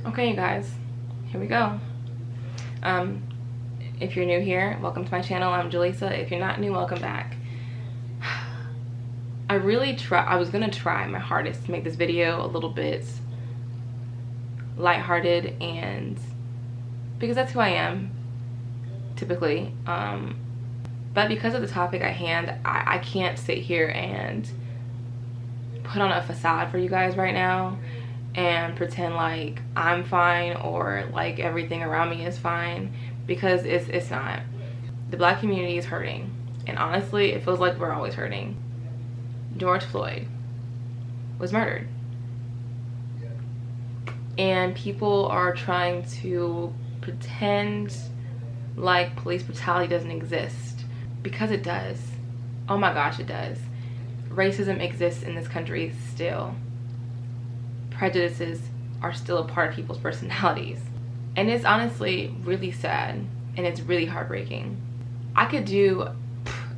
Okay, you guys, here we go. If you're new here, welcome to my channel. I'm Jaleesa. If you're not new, welcome back. I was gonna try my hardest to make this video a little bit lighthearted, and because that's who I am typically. But because of the topic at hand, I can't sit here and put on a facade for you guys right now and pretend like I'm fine or like everything around me is fine, because it's not. The black community is hurting, and honestly it feels like we're always hurting. George Floyd was murdered, and people are trying to pretend like police brutality doesn't exist, because it does. Oh my gosh, it does. Racism exists in this country still. Prejudices are still a part of people's personalities, and it's honestly really sad, and it's really heartbreaking. I could do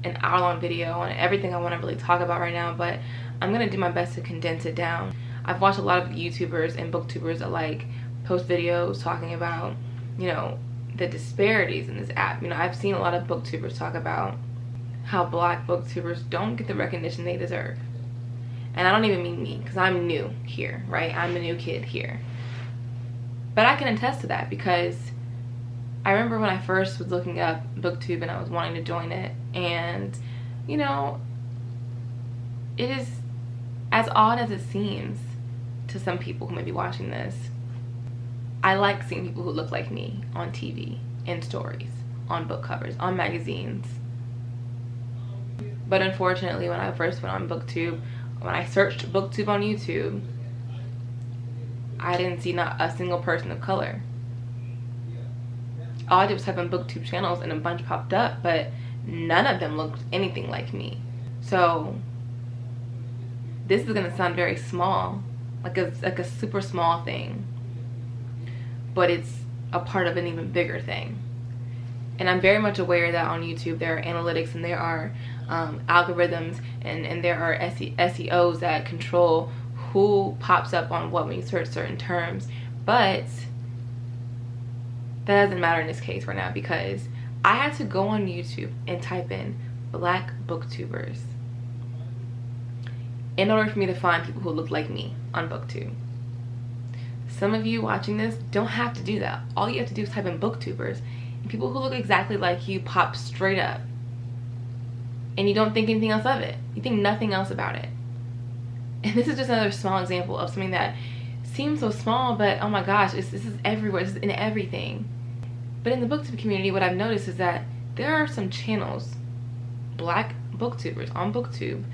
an hour-long video on everything I want to really talk about right now, but I'm gonna do my best to condense it down. I've watched a lot of YouTubers and booktubers alike post videos talking about, you know, the disparities in this app. You know, I've seen a lot of booktubers talk about how black booktubers don't get the recognition they deserve. And I don't even mean me, because I'm new here, right? I'm a new kid here. But I can attest to that, because I remember when I first was looking up Booktube and I was wanting to join it, and you know, it is as odd as it seems to some people who may be watching this. I like seeing people who look like me on TV, in stories, on book covers, on magazines. But unfortunately, when I first went on Booktube, when I searched Booktube on YouTube, I didn't see not a single person of color. All I did was type in Booktube channels and a bunch popped up, but none of them looked anything like me. So this is gonna sound very small, like a super small thing, but it's a part of an even bigger thing. And I'm very much aware that on YouTube there are analytics, and there are algorithms, and there are SEOs that control who pops up on what when you search certain terms. But that doesn't matter in this case right now, because I had to go on YouTube and type in black booktubers in order for me to find people who look like me on Booktube. Some of you watching this don't have to do that. All you have to do is type in booktubers, and people who look exactly like you pop straight up, and you don't think anything else of it. You think nothing else about it. And this is just another small example of something that seems so small, but oh my gosh, this is everywhere. This is in everything. But in the booktube community, what I've noticed is that there are some channels, black booktubers on Booktube,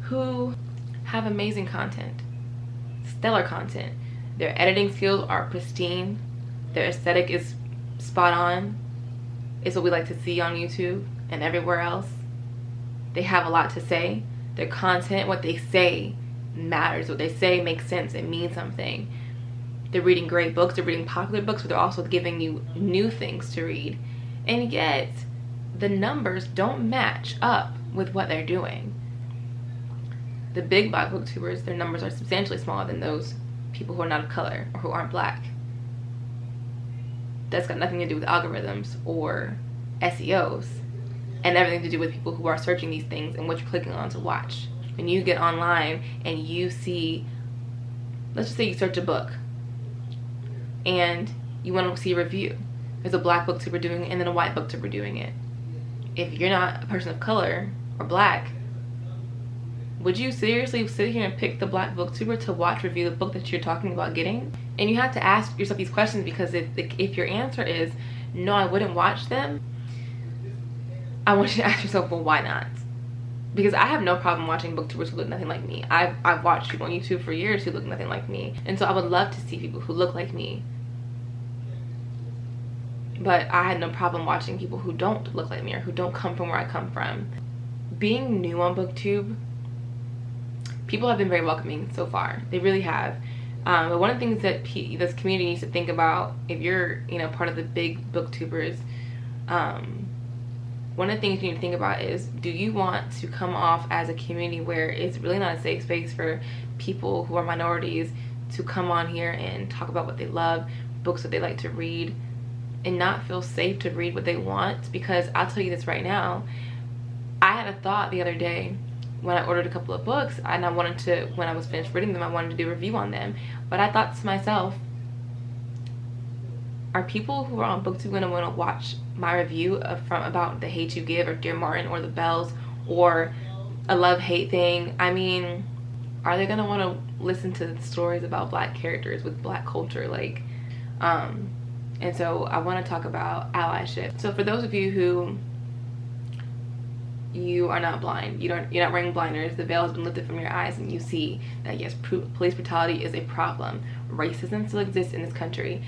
who have amazing content, stellar content. Their editing skills are pristine. Their aesthetic is spot on. It's what we like to see on YouTube and everywhere else. They have a lot to say. Their content, what they say, matters. What they say makes sense. It means something. They're reading great books. They're reading popular books, but they're also giving you new things to read. And yet, the numbers don't match up with what they're doing. The big black booktubers, their numbers are substantially smaller than those people who are not of color or who aren't black. That's got nothing to do with algorithms or SEOs, and everything to do with people who are searching these things and what you're clicking on to watch. When you get online and you see, let's just say you search a book and you want to see a review. There's a black booktuber doing it and then a white booktuber doing it. If you're not a person of color or black, would you seriously sit here and pick the black booktuber to watch review the book that you're talking about getting? And you have to ask yourself these questions, because if your answer is no, I wouldn't watch them, I want you to ask yourself, well, why not? Because I have no problem watching booktubers who look nothing like me. I've watched people on YouTube for years who look nothing like me, and so I would love to see people who look like me. But I had no problem watching people who don't look like me or who don't come from where I come from. Being new on Booktube, people have been very welcoming so far. They really have. But one of the things that this community needs to think about, if you're, you know, part of the big booktubers, one of the things you need to think about is, do you want to come off as a community where it's really not a safe space for people who are minorities to come on here and talk about what they love, books that they like to read, and not feel safe to read what they want. Because I'll tell you this right now, I had a thought the other day when I ordered a couple of books, and I wanted to, when I was finished reading them, I wanted to do a review on them. But I thought to myself, are people who are on Booktube going to want to watch my review about The Hate You Give, or Dear Martin, or The Bells, or a love-hate thing? I mean, are they going to want to listen to stories about black characters with black culture? Like, and so I want to talk about allyship. So for those of you who, you are not blind, you're not wearing blinders, the veil has been lifted from your eyes, and you see that yes, police brutality is a problem. Racism still exists in this country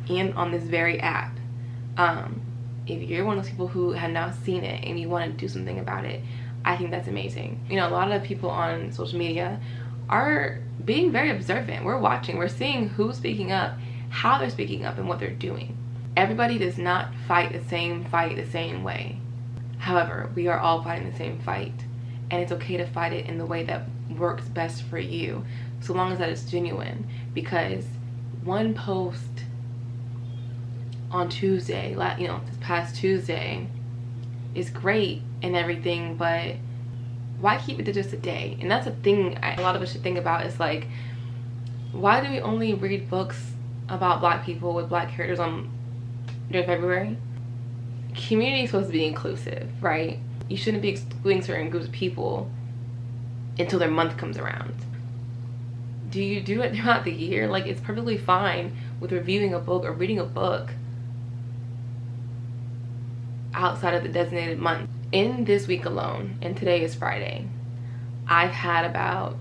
and on this very app. If you're one of those people who have now seen it and you want to do something about it, I think that's amazing. You know, a lot of people on social media are being very observant. We're watching, we're seeing who's speaking up, how they're speaking up, and what they're doing. Everybody does not fight the same fight the same way. However, we are all fighting the same fight, and it's okay to fight it in the way that works best for you, so long as that is genuine. Because one post on Tuesday, you know, this past Tuesday, is great and everything, but why keep it to just a day? And that's a thing a lot of us should think about, is like, why do we only read books about black people with black characters during February? Community is supposed to be inclusive, right? You shouldn't be excluding certain groups of people until their month comes around. Do you do it throughout the year? Like, it's perfectly fine with reviewing a book or reading a book outside of the designated month. In this week alone, and today is Friday, I've had about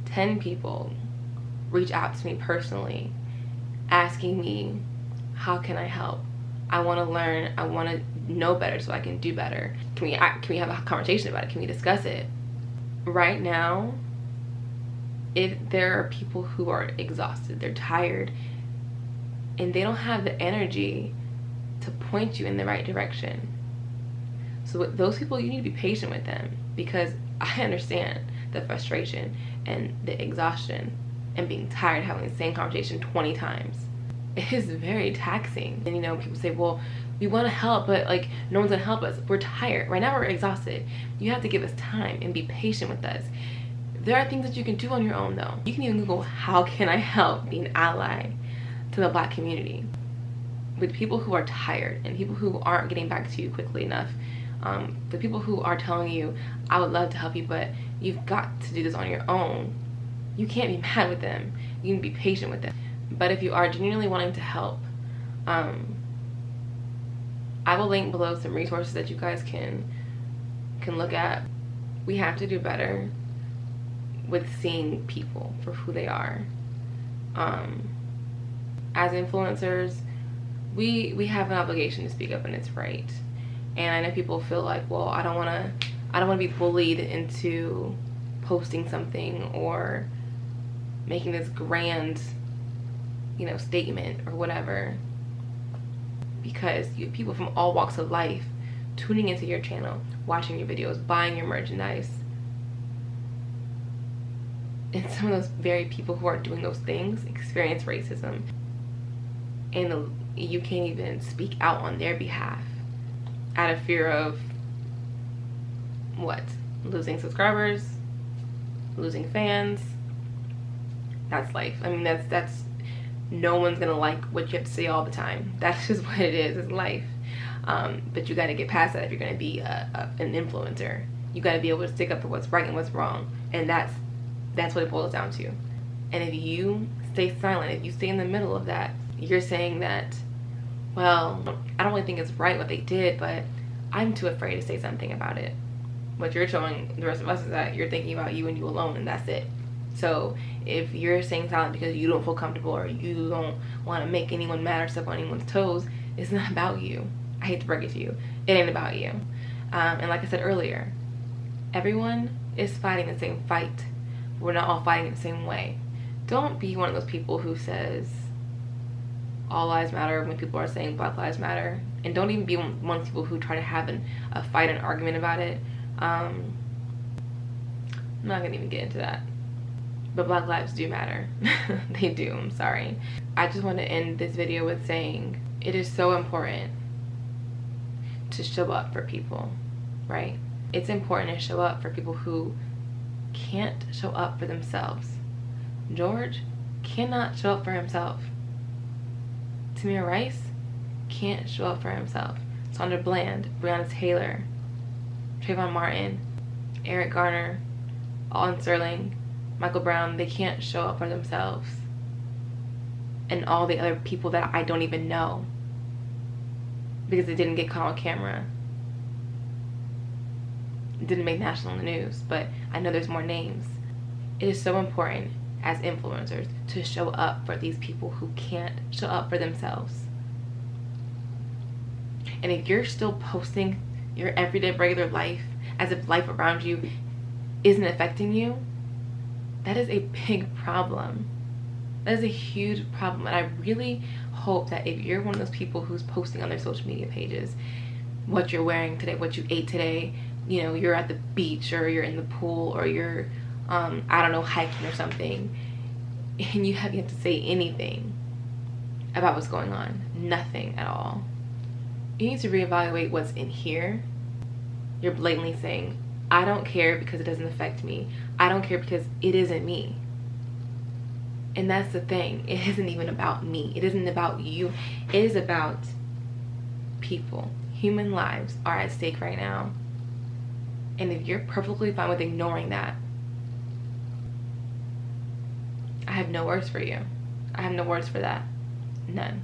10 people reach out to me personally asking me, how can I help? I want to learn, I want to know better so I can do better. Can we have a conversation about it? Can we discuss it? Right now, if there are people who are exhausted, they're tired, and they don't have the energy to point you in the right direction. So with those people, you need to be patient with them, because I understand the frustration and the exhaustion and being tired, having the same conversation 20 times. It is very taxing. And you know, people say, well, we want to help, but like, no one's gonna help us. We're tired. Right now we're exhausted. You have to give us time and be patient with us. There are things that you can do on your own though. You can even Google, how can I help be an ally to the black community? With people who are tired and people who aren't getting back to you quickly enough. The people who are telling you, I would love to help you, but you've got to do this on your own. You can't be mad with them. You can be patient with them. But if you are genuinely wanting to help, I will link below some resources that you guys can look at. We have to do better with seeing people for who they are. As influencers, we have an obligation to speak up when it's right. And I know people feel like, well, I don't want to be bullied into posting something or making this grand, you know, statement or whatever, because you have people from all walks of life tuning into your channel, watching your videos, buying your merchandise. And some of those very people who are doing those things experience racism, and you can't even speak out on their behalf out of fear of what? Losing subscribers, losing fans. That's life. I mean, that's no one's gonna like what you have to say all the time. That's just what it is. It's life. But you got to get past that if you're gonna be an influencer. You got to be able to stick up for what's right and what's wrong, and that's what it boils down to. And if you stay silent, if you stay in the middle of that, you're saying that, well, I don't really think it's right what they did, but I'm too afraid to say something about it. What you're showing the rest of us is that you're thinking about you and you alone, and that's it. So if you're staying silent because you don't feel comfortable or you don't want to make anyone mad or step on anyone's toes, it's not about you. I hate to break it to you. It ain't about you. And like I said earlier, everyone is fighting the same fight. We're not all fighting the same way. Don't be one of those people who says all lives matter when people are saying Black Lives Matter. And don't even be one of those people who try to have a fight, an argument about it. I'm not gonna even get into that. but Black lives do matter. They do, I'm sorry. I just want to end this video with saying it is so important to show up for people, right? It's important to show up for people who can't show up for themselves. George cannot show up for himself. Tamir Rice can't show up for himself. Sandra Bland, Breonna Taylor, Trayvon Martin, Eric Garner, Alton Sterling, Michael Brown, they can't show up for themselves. And all the other people that I don't even know because they didn't get caught on camera. It didn't make national news, but I know there's more names. It is so important as influencers to show up for these people who can't show up for themselves. And if you're still posting your everyday regular life as if life around you isn't affecting you, that is a big problem. That is a huge problem. And I really hope that if you're one of those people who's posting on their social media pages what you're wearing today, what you ate today, you know, you're at the beach or you're in the pool or you're I don't know, hiking or something, and you have yet to say anything about what's going on. Nothing at all. You need to reevaluate what's in here. You're blatantly saying, I don't care because it doesn't affect me. I don't care because it isn't me. And that's the thing. It isn't even about me. It isn't about you. It is about people. Human lives are at stake right now. And if you're perfectly fine with ignoring that, I have no words for you. I have no words for that. None.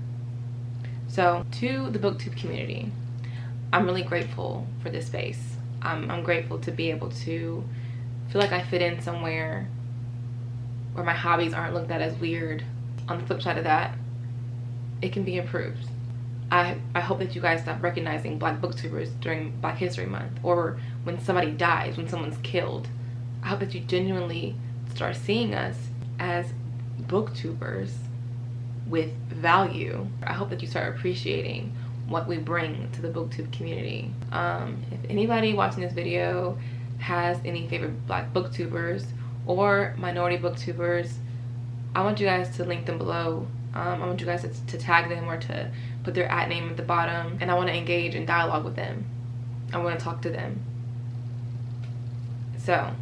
So, to the Booktube community, I'm really grateful for this space. I'm grateful to be able to feel like I fit in somewhere where my hobbies aren't looked at as weird. On the flip side of that, it can be improved. I hope that you guys stop recognizing Black booktubers during Black History Month, or when somebody dies, when someone's killed. I hope that you genuinely start seeing us as booktubers with value. I hope that you start appreciating what we bring to the Booktube community. If anybody watching this video has any favorite Black booktubers or minority booktubers, I want you guys to link them below. I want you guys to tag them or to put their @name at the bottom, and I want to engage in dialogue with them. I want to talk to them. So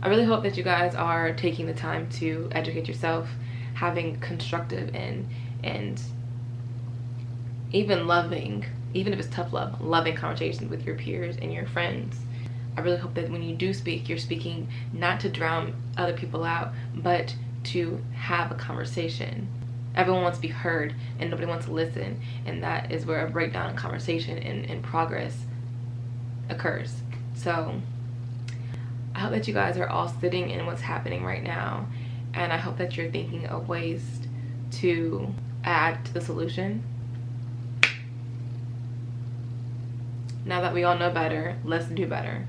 I really hope that you guys are taking the time to educate yourself, having constructive and even loving, even if it's tough love, loving conversations with your peers and your friends. I really hope that when you do speak, you're speaking not to drown other people out, but to have a conversation. Everyone wants to be heard and nobody wants to listen, and that is where a breakdown in conversation and progress occurs. So I hope that you guys are all sitting in what's happening right now, and I hope that you're thinking of ways to add to the solution. Now that we all know better, let's do better.